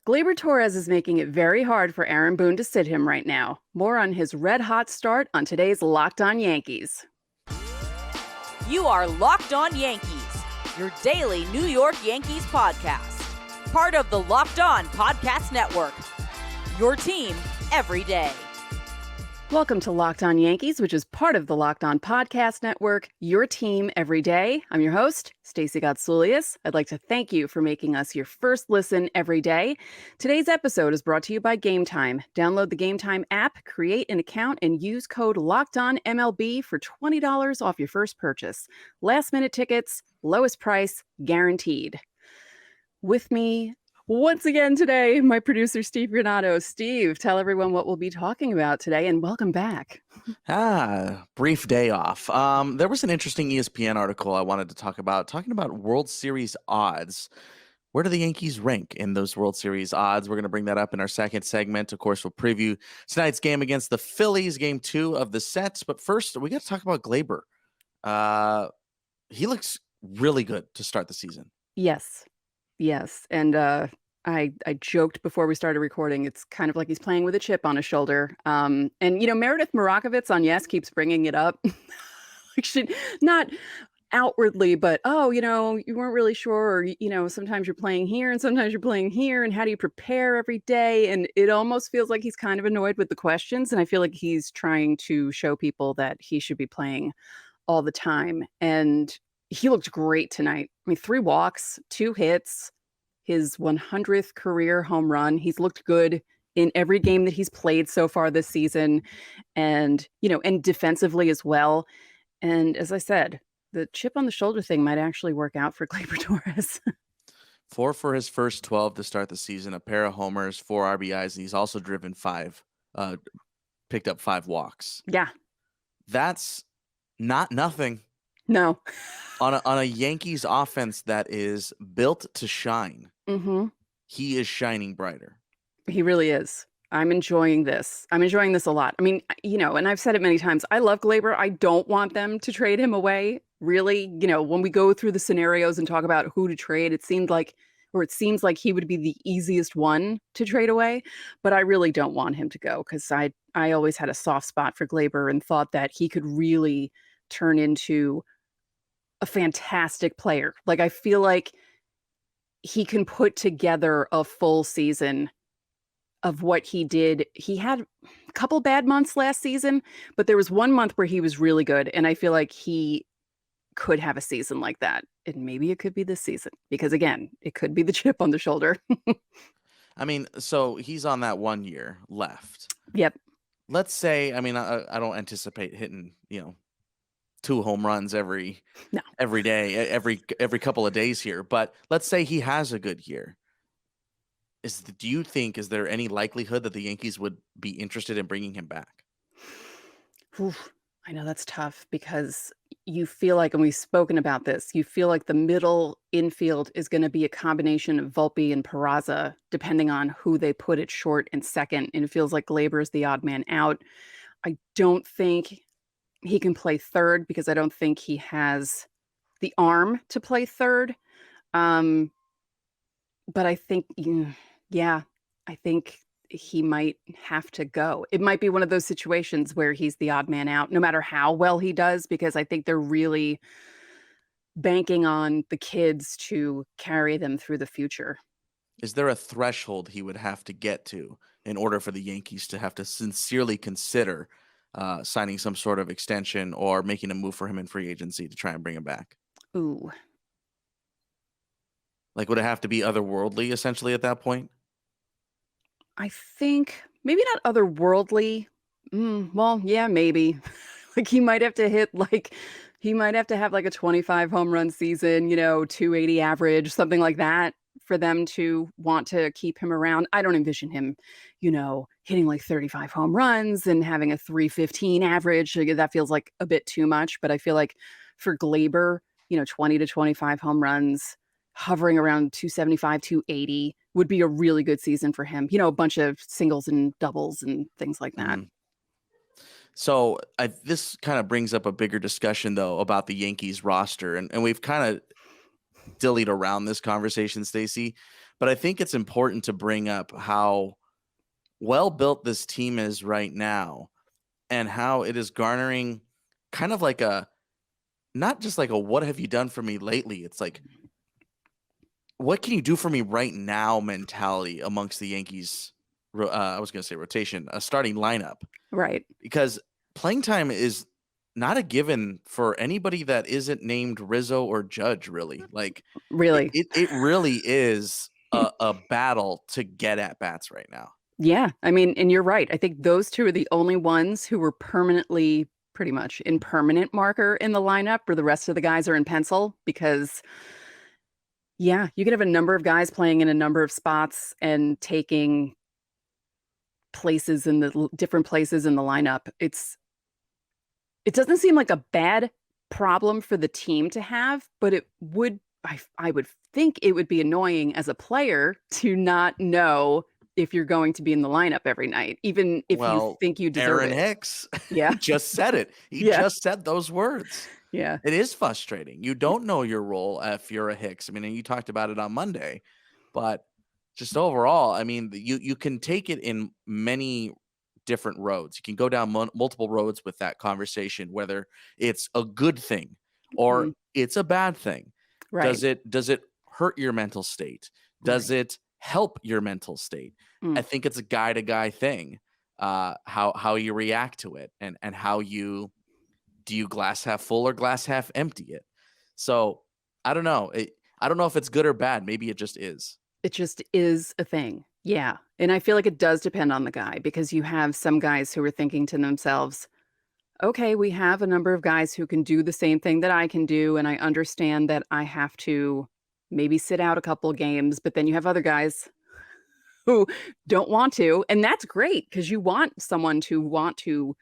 Gleyber Torres is making it very hard for Aaron Boone to sit him right now. More on his red-hot start on today's Locked On Yankees. You are Locked On Yankees, your daily New York Yankees podcast. Part of the Locked On Podcast Network, your team every day. Welcome to Locked On Yankees, which is part of the Locked On Podcast Network, your team every day. I'm your host, Stacey Gotsoulias. I'd like to thank you for making us your first listen every day. Today's episode is brought to you by Game Time. Download the Game Time app, create an account, and use code LOCKEDONMLB for $20 off your first purchase. Last-minute tickets, lowest price, guaranteed. With me once again today, my producer, Steve Granato. Steve, tell everyone what we'll be talking about today, and welcome back. Brief day off. There was an interesting ESPN article I wanted to talk about, talking about World Series odds. Where do the Yankees rank in those World Series odds? We're going to bring that up in our second segment. Of course, we'll preview tonight's game against the Phillies, game 2 of the sets. But first, we got to talk about Gleyber. He looks really good to start the season. Yes. And I joked before we started recording, it's kind of like he's playing with a chip on his shoulder. And, Meredith Marakovits on Yes keeps bringing it up. Not outwardly, but, you weren't really sure, or, sometimes you're playing here and sometimes you're playing here. And how do you prepare every day? And it almost feels like he's kind of annoyed with the questions. And I feel like he's trying to show people that he should be playing all the time. And he looked great tonight. I mean, 3 walks, 2 hits, his 100th career home run. He's looked good in every game that he's played so far this season, and defensively as well. And as I said, the chip on the shoulder thing might actually work out for Gleyber Torres. 4 for his first 12 to start the season, a pair of homers, 4 RBIs, and he's also driven 5, picked up 5 walks. Yeah. That's not nothing. No. On a Yankees offense that is built to shine, He is shining brighter. He really is. I'm enjoying this. I'm enjoying this a lot. I mean, and I've said it many times, I love Gleyber. I don't want them to trade him away. Really, when we go through the scenarios and talk about who to trade, it seems like he would be the easiest one to trade away. But I really don't want him to go, because I always had a soft spot for Gleyber and thought that he could really turn into a fantastic player. Like, I feel like he can put together a full season of what he did. He had a couple bad months last season, but there was one month where he was really good. And I feel like he could have a season like that. And maybe it could be this season, because again, it could be the chip on the shoulder. I mean, so he's on that 1 year left. Yep. Let's say, I don't anticipate hitting, 2 home runs every day, every couple of days here. But let's say he has a good year. Is there any likelihood that the Yankees would be interested in bringing him back? Oof, I know that's tough, because you feel like, and we've spoken about this, you feel like the middle infield is going to be a combination of Volpe and Peraza, depending on who they put at short and second. And it feels like Gleyber is the odd man out. I don't think he can play third, because I don't think he has the arm to play third. But I think, I think he might have to go. It might be one of those situations where he's the odd man out, no matter how well he does, because I think they're really banking on the kids to carry them through the future. Is there a threshold he would have to get to in order for the Yankees to have to sincerely consider signing some sort of extension or making a move for him in free agency to try and bring him back? Ooh. Like, would it have to be otherworldly, essentially, at that point? I think maybe not otherworldly. Well, yeah, maybe. Like, he might have to have like a 25 home run season, 280 average, something like that, for them to want to keep him around. I don't envision him, hitting like 35 home runs and having a 315 average. That feels like a bit too much. But I feel like for Gleyber, 20 to 25 home runs, hovering around 275, 280 would be a really good season for him. A bunch of singles and doubles and things like that. So this kind of brings up a bigger discussion, though, about the Yankees roster. And we've kind of dillied around this conversation, Stacey. but I think it's important to bring up how well built this team is right now and how it is garnering kind of like a not just like a what have you done for me lately? It's like what can you do for me right now mentality amongst the Yankees. I was going to say rotation, a starting lineup, Right. because playing time is not a given for anybody that isn't named Rizzo or Judge. Really, like Really. it really is a battle to get at bats right now. Yeah. I mean, and you're right. I think those two are the only ones who were permanently, pretty much in permanent marker in the lineup, where the rest of the guys are in pencil because, yeah, you can have a number of guys playing in a number of spots and taking places in the different places in the lineup. It doesn't seem like a bad problem for the team to have, but it would I would think it would be annoying as a player to not know if you're going to be in the lineup every night, even if you Well, think you deserve Aaron it. Hicks Yeah. just said it. He Yeah. just said those words. Yeah. It is frustrating. You don't know your role if you're a Hicks. I mean, and you talked about it on Monday, but just overall, I mean, you can take it in many different roads. You can go down multiple roads with that conversation, whether it's a good thing or Mm, it's a bad thing. right. Does it hurt your mental state? Does Right. it help your mental state? I Mm, think it's a guy to guy thing. How you react to it and how you do you glass half full or glass half empty it. So I don't know. I don't know if it's good or bad. Maybe it just is. it just is a thing. Yeah. And I feel like it does depend on the guy because you have some guys who are thinking to themselves, okay, we have a number of guys who can do the same thing that I can do, and I understand that I have to maybe sit out a couple games, but then you have other guys who don't want to, and that's great because you want someone to want to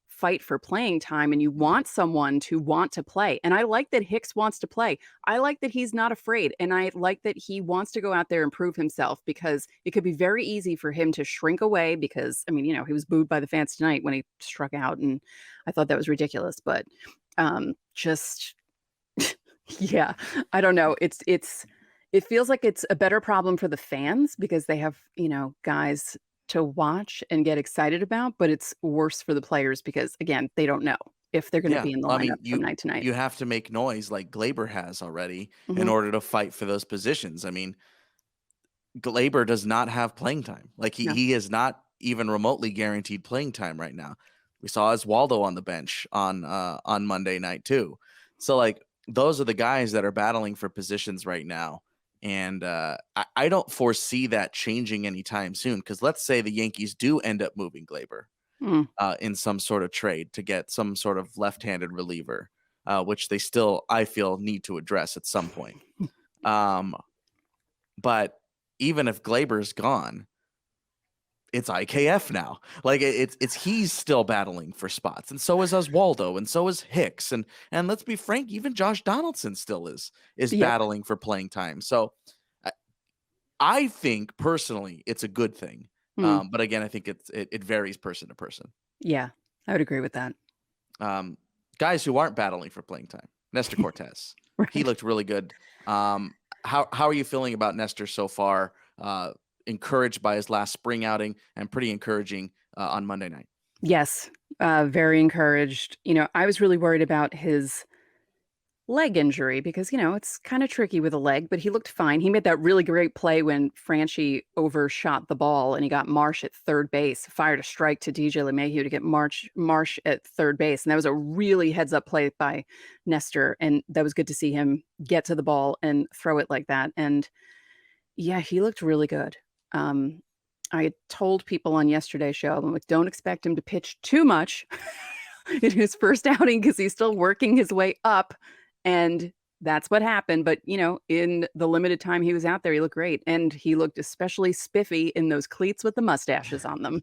fight for playing time and you want someone to want to play. And I like that Hicks wants to play. I like that he's not afraid. And I like that he wants to go out there and prove himself because it could be very easy for him to shrink away because I mean, he was booed by the fans tonight when he struck out and I thought that was ridiculous, but just yeah, I don't know. It feels like it's a better problem for the fans because they have, guys to watch and get excited about, but it's worse for the players because, again, they don't know if they're gonna Yeah. be in the I lineup mean, from night to night. you have to make noise like Glaber has already in Mhm. order to fight for those positions. I mean, Gleyber does not have playing time. Like No. he is not even remotely guaranteed playing time right now. We saw Oswaldo on the bench on Monday night too. So like those are the guys that are battling for positions right now. And I don't foresee that changing anytime soon. Because let's say the Yankees do end up moving Glaber Mm. in some sort of trade to get some sort of left-handed reliever, which they still, I feel, need to address at some point. Um, but even if Glaber's gone, it's IKF now. Like it's he's still battling for spots, and so is Oswaldo, and so is Hicks, and let's be frank, even Josh Donaldson still is Yep. battling for playing time. So I think personally it's a good thing, Mm. but again, I think it varies person to person. Yeah, I would agree with that. Um, Guys who aren't battling for playing time, Nestor Cortes, he Right. looked really good. How are you feeling about Nestor so far? Encouraged by his last spring outing and pretty encouraging on Monday night. Yes, very encouraged. I was really worried about his leg injury because, it's kinda tricky with a leg, but he looked fine. He made that really great play when Franchi overshot the ball and he got Marsh at third base, fired a strike to DJ LeMahieu to get Marsh at third base, and that was a really heads up play by Nestor, and that was good to see him get to the ball and throw it like that, and yeah, he looked really good. Um, I had told people on yesterday's show, I'm like, "Don't expect him to pitch too much in his first outing because he's still working his way up," and that's what happened, but, in the limited time he was out there, he looked great, and he looked especially spiffy in those cleats with the mustaches on them.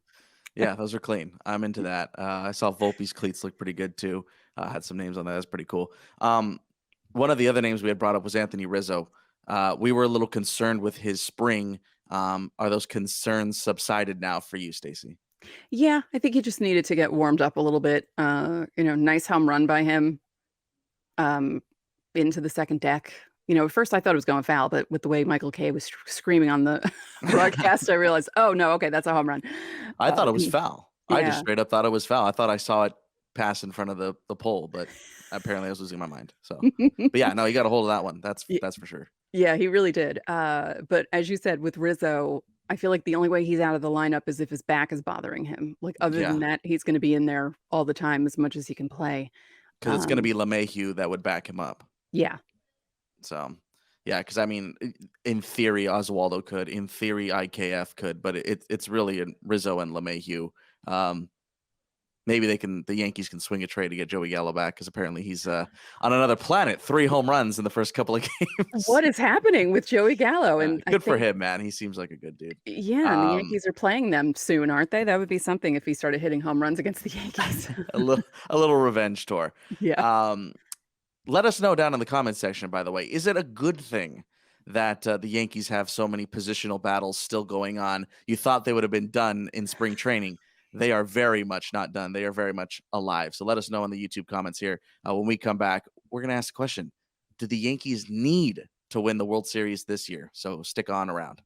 Yeah, those are clean. I'm into that. I saw Volpe's cleats look pretty good too. Had some names on that. That's pretty cool. One of the other names we had brought up was Anthony Rizzo. We were a little concerned with his spring. Are those concerns subsided now for you, Stacey? Yeah, I think he just needed to get warmed up a little bit, nice home run by him, um, into the second deck. At first I thought it was going foul, but with the way Michael Kay was screaming on the broadcast, I realized, oh no, okay, that's a home run. I thought it was And foul. I just yeah, straight up thought it was foul. I thought I saw it pass in front of the pole, but apparently I was losing my mind. So, but yeah, no, you got a hold of that one. That's for sure. yeah, he really did. But as you said, with Rizzo, I feel like the only way he's out of the lineup is if his back is bothering him. Like other Yeah, than that, he's going to be in there all the time as much as he can play. because it's going to be LeMahieu that would back him up. Yeah. So, yeah, because I mean, in theory, Oswaldo could. In theory, IKF could, but it's really Rizzo and LeMahieu. Maybe the Yankees can swing a trade to get Joey Gallo back because apparently he's on another planet. 3 home runs in the first couple of games. What is happening with Joey Gallo? And good for him, man. He seems like a good dude. Yeah, and the Yankees are playing them soon, aren't they? That would be something if he started hitting home runs against the Yankees. a little revenge tour. Yeah. Let us know down in the comments section, by the way. Is it a good thing that the Yankees have so many positional battles still going on? You thought they would have been done in spring training. They are very much not done. They are very much alive. So let us know in the YouTube comments here. When we come back, we're going to ask a question. Do the Yankees need to win the World Series this year? So stick on around.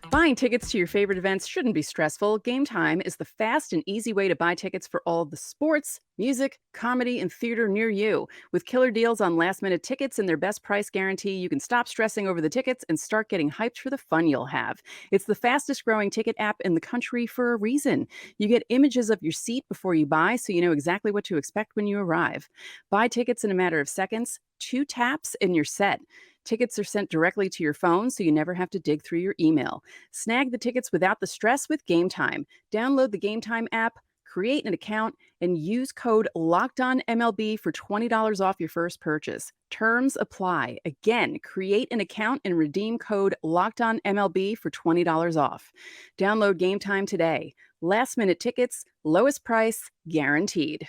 Buying tickets to your favorite events shouldn't be stressful. Game Time is the fast and easy way to buy tickets for all of the sports, music, comedy, and theater near you. With killer deals on last-minute tickets and their best price guarantee, you can stop stressing over the tickets and start getting hyped for the fun you'll have. It's the fastest-growing ticket app in the country for a reason. You get images of your seat before you buy, so you know exactly what to expect when you arrive. Buy tickets in a matter of seconds, 2 taps, and you're set. Tickets are sent directly to your phone, so you never have to dig through your email. Snag the tickets without the stress with Game Time. Download the Game Time app, create an account, and use code LOCKEDONMLB for $20 off your first purchase. Terms apply. Again, create an account and redeem code LOCKEDONMLB for $20 off. Download Game Time today. Last-minute tickets, lowest price, guaranteed.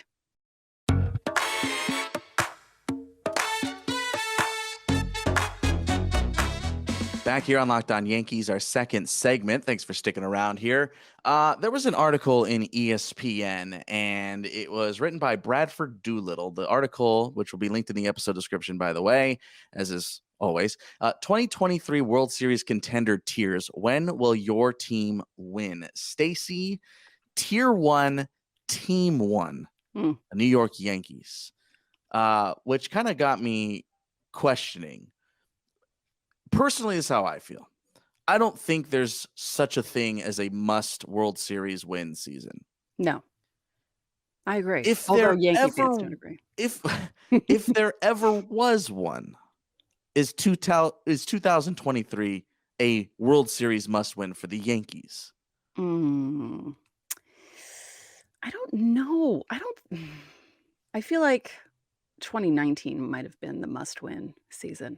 Back here on Locked On Yankees, our second segment. Thanks for sticking around here. There was an article in ESPN, and it was written by Bradford Doolittle. The article, which will be linked in the episode description, by the way, as is always, 2023 World Series contender tiers. When will your team win? Stacy, Tier 1, Team 1, the New York Yankees, which kind of got me questioning. Personally, this is how I feel. I don't think there's such a thing as a must World Series win season. No, I agree. If Although there Yankee ever, fans don't agree. if there ever was one, is 2023 a World Series must win for the Yankees? I don't know. I feel like 2019 might have been the must win season.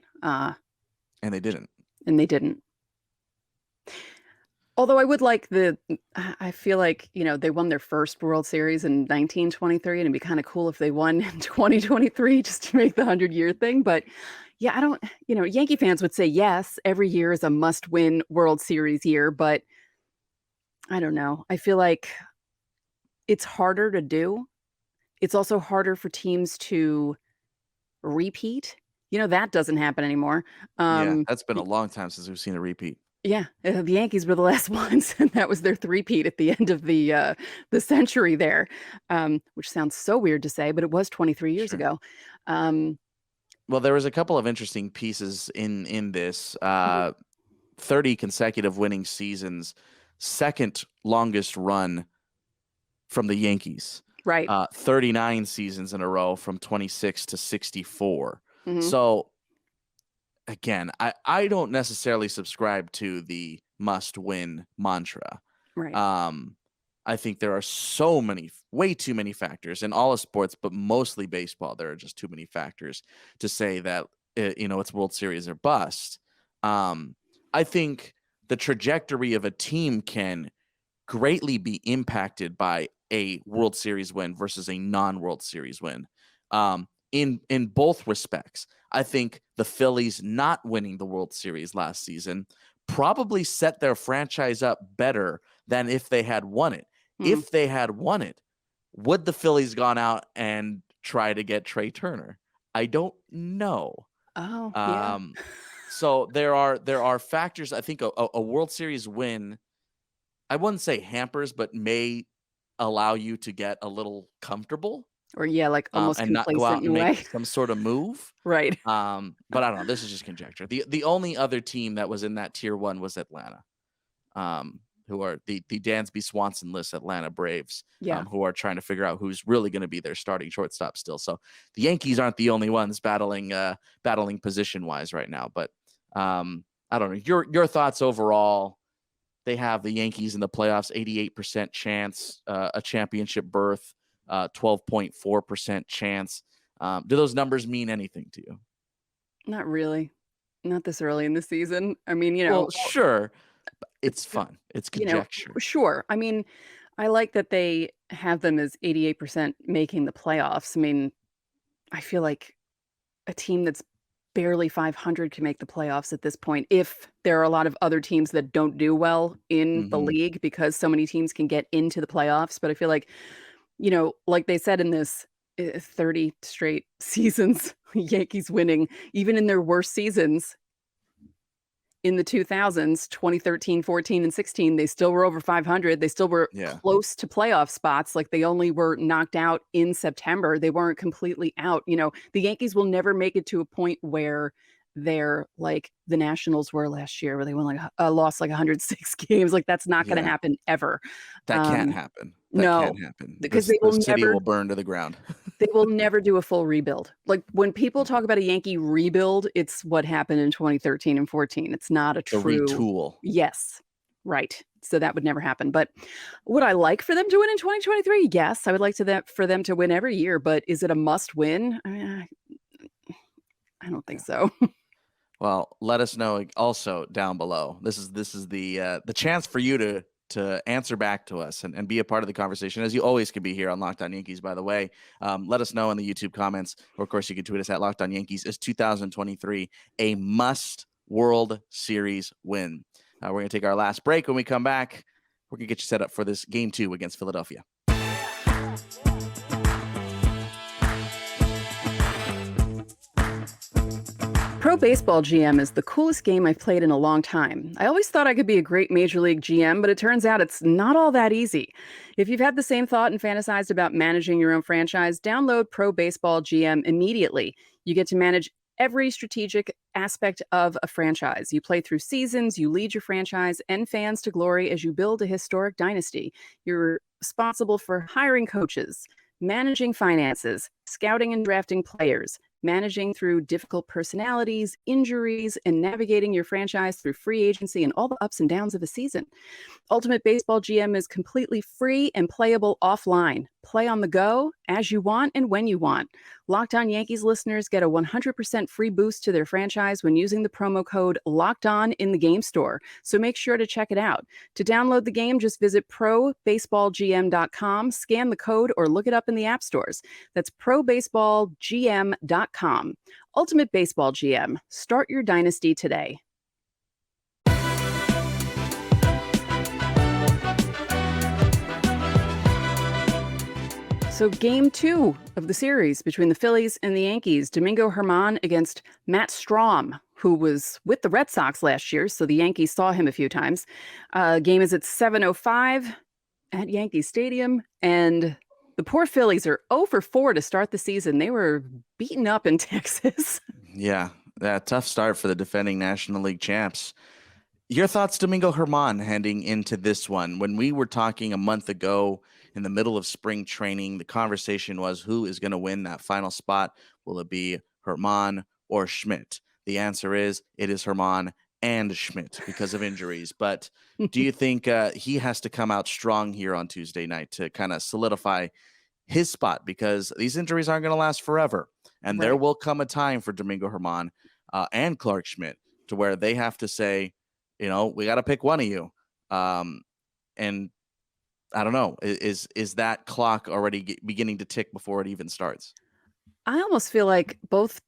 And they didn't. Although I would like I feel like, they won their first World Series in 1923, and it'd be kind of cool if they won in 2023 just to make the 100-year thing. But yeah, I don't, Yankee fans would say yes, every year is a must win World Series year, but I don't know. I feel like it's harder to do. It's also harder for teams to repeat. That doesn't happen anymore. Yeah, that's been a long time since we've seen a repeat. Yeah, the Yankees were the last ones, and that was their three-peat at the end of the century there, which sounds so weird to say, but it was 23 years ago. Well, there was a couple of interesting pieces in this. 30 consecutive winning seasons, second longest run from the Yankees. Right. 39 seasons in a row from 26 to 64. Mhm. So again, I don't necessarily subscribe to the must win mantra. Right. I think there are way too many factors in all of sports, but mostly baseball. There are just too many factors to say that, it's World Series or bust. I think the trajectory of a team can greatly be impacted by a World Series win versus a non-World Series win. In both respects, I think the Phillies not winning the World Series last season probably set their franchise up better than if they had won it. If they had won it, Would the Phillies gone out and try to get Trey Turner? I don't know. Oh, yeah. Um, so there are factors. I think a World Series win, I wouldn't say hampers, but may allow you to get a little comfortable, Or, yeah, like, almost and not go complacent out in and a make way. some sort of move. Right. But I don't know. This is just conjecture. The only other team that was in that tier one was Atlanta, who are the Dansby Swanson-less Atlanta Braves, Yeah. who are trying to figure out who's really going to be their starting shortstop still. So the Yankees aren't the only ones battling position wise right now. But I don't know. Your thoughts overall. They have the Yankees in the playoffs, 88% chance, a championship berth, 12.4% chance. Do those numbers mean anything to you? Not really. Not this early in the season. I mean, Well, sure. It's uh, fun. It's you know, conjecture. sure. I mean, I like that they have them as 88% making the playoffs. I mean, I feel like a team that's barely 500 can make the playoffs at this point if there are a lot of other teams that don't do well in the Hmm. league because so many teams can get into the playoffs. But I feel like, like they said in this 30 straight seasons, Yankees winning, even in their worst seasons in the 2000s, 2013, 14, and 16, they still were over 500. They still were Yeah. close to playoff spots. Like they only were knocked out in September. They weren't completely out. The Yankees will never make it to a point where they're like the Nationals were last year, where they won lost like 106 games. Like that's not going to Yeah. happen ever. That can't Um, happen. That no, can't happen. because The city will burn to the ground. they will never do a full rebuild. Like, when people talk about a Yankee rebuild, it's what happened in 2013 and 14. It's not a The true. retool. Yes, right. So that would never happen. But would I like for them to win in 2023? Yes, I would like for them to win every year, but is it a must win? I mean, I don't think Yeah. so. Well, let us know also down below. This is the chance for you to answer back to us and be a part of the conversation, as you always can be here on Locked On Yankees, by the way. Let us know in the YouTube comments, or of course you can tweet us at Locked On Yankees. Is 2023 a must World Series win? We're going to take our last break. When we come back, we're going to get you set up for this Game 2 against Philadelphia. Pro Baseball GM is the coolest game I've played in a long time. I always thought I could be a great Major League GM, but it turns out it's not all that easy. If you've had the same thought and fantasized about managing your own franchise, download Pro Baseball GM immediately. You get to manage every strategic aspect of a franchise. You play through seasons, you lead your franchise and fans to glory as you build a historic dynasty. You're responsible for hiring coaches, managing finances, scouting and drafting players, managing through difficult personalities, injuries, and navigating your franchise through free agency and all the ups and downs of a season. Ultimate Baseball GM is completely free and playable offline. Play on the go, as you want, and when you want. Locked On Yankees listeners get a 100% free boost to their franchise when using the promo code LOCKEDON in the game store. So make sure to check it out. To download the game, just visit probaseballgm.com, scan the code, or look it up in the app stores. That's probaseballgm.com. Ultimate Baseball GM. Start your dynasty today. So Game 2 of the series between the Phillies and the Yankees, Domingo Germán against Matt Strahm, who was with the Red Sox last year, so the Yankees saw him a few times. Game is at 7:05 at Yankee Stadium, and the poor Phillies are 0 for 4 to start the season. They were beaten up in Texas. Yeah, tough start for the defending National League champs. Your thoughts, Domingo Germán, heading into this one? When we were talking a month ago in the middle of spring training, the conversation was, who is going to win that final spot? Will it be Germán or Schmidt? The answer is, it is Germán and Schmidt because of injuries. But do you think he has to come out strong here on Tuesday night to kind of solidify his spot? Because these injuries aren't going to last forever. And there Right. will come a time for Domingo Germán and Clark Schmidt to where they have to say, we got to pick one of you. And I don't know, is that clock already beginning to tick before it even starts? I almost feel like both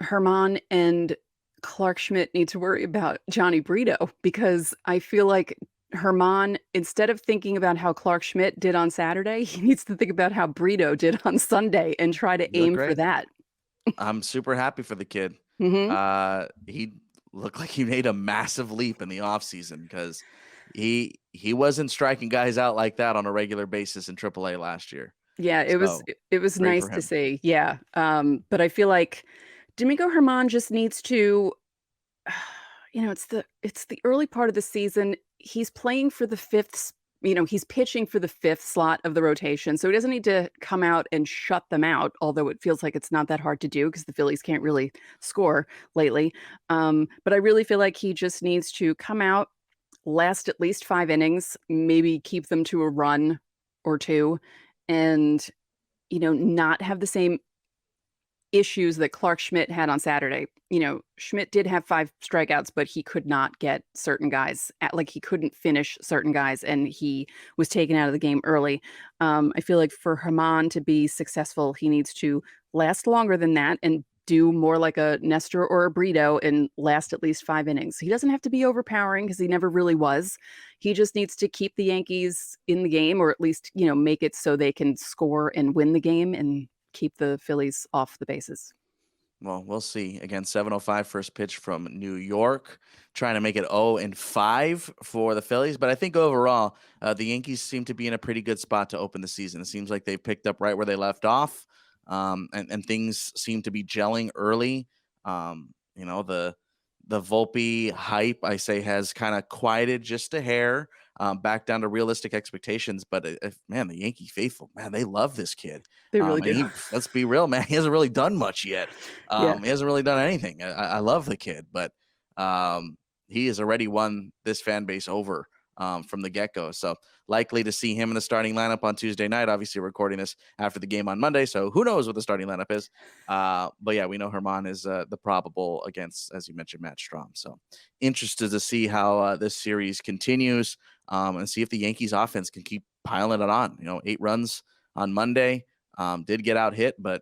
Germán and Clark Schmidt need to worry about Johnny Brito, because I feel like Germán, instead of thinking about how Clark Schmidt did on Saturday, he needs to think about how Brito did on Sunday and try to You look aim for great. that. I'm super happy for the kid. Mhm. He looked like he made a massive leap in the offseason because he wasn't striking guys out like that on a regular basis in AAA last year. Yeah, So it was great nice for to him. see. Yeah. But I feel like Domingo Germán just needs to it's the early part of the season. He's playing for the he's pitching for the fifth slot of the rotation. So he doesn't need to come out and shut them out, although it feels like it's not that hard to do because the Phillies can't really score lately. But I really feel like he just needs to come out, last at least 5 innings, maybe keep them to a run or two, and not have the same issues that Clark Schmidt had on Saturday. Schmidt did have 5 strikeouts, but he could not get certain guys like he couldn't finish certain guys, and he was taken out of the game early. I feel like for Germán to be successful, he needs to last longer than that and do more like a Nestor or a Brito and last at least 5 innings. He doesn't have to be overpowering because he never really was. He just needs to keep the Yankees in the game, or at least, make it so they can score and win the game and keep the Phillies off the bases. Well, we'll see. Again, 7:05 first pitch from New York, trying to make it 0-5 for the Phillies. But I think overall, the Yankees seem to be in a pretty good spot to open the season. It seems like they've picked up right where they left off, and things seem to be gelling early. The Volpe hype, I say, has kind of quieted just a hair, back down to realistic expectations. But man, the Yankee faithful, man, they love this kid. They really do. Let's be real, man, he hasn't really done much yet. Yeah. He hasn't really done anything. I love the kid, but he has already won this fan base over from the get-go. So likely to see him in the starting lineup on Tuesday night. Obviously, we're recording this after the game on Monday, so who knows what the starting lineup is. But yeah, we know Germán is the probable against, as you mentioned, Matt Strahm. So interested to see how this series continues, and see if the Yankees offense can keep piling it on. 8 runs on Monday. Did get out hit, but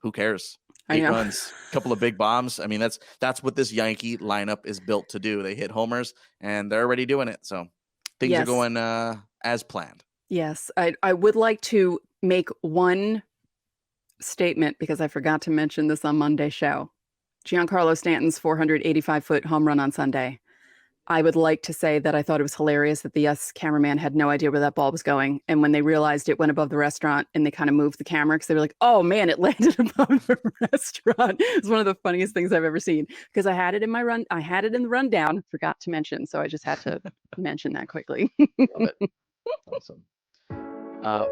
who cares? I 8 know. runs, a couple of big bombs. I mean, that's what this Yankee lineup is built to do. They hit homers, and they're already doing it. So things are Yes. going as planned. Yes. I would like to make one statement because I forgot to mention this on Monday's show. Giancarlo Stanton's 485-foot home run on Sunday. I would like to say that I thought it was hilarious that the cameraman had no idea where that ball was going. And when they realized it went above the restaurant and they kind of moved the camera because they were like, oh man, it landed above the restaurant. It's one of the funniest things I've ever seen because I had it in the rundown, forgot to mention. So I just had to mention that quickly. Love it. Awesome.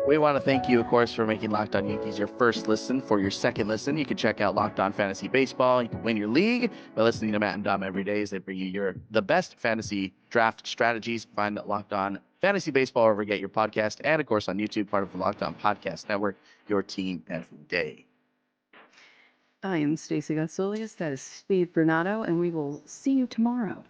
We want to thank you, of course, for making Locked On Yankees your first listen. For your second listen, you can check out Locked On Fantasy Baseball. You can win your league by listening to Matt and Dom every day as they bring you the best fantasy draft strategies. Find Locked On Fantasy Baseball wherever you get your podcast, and of course on YouTube, part of the Locked On Podcast Network. Your team every day. I am Stacey Gotsulias. That is Steve Bernardo, and we will see you tomorrow.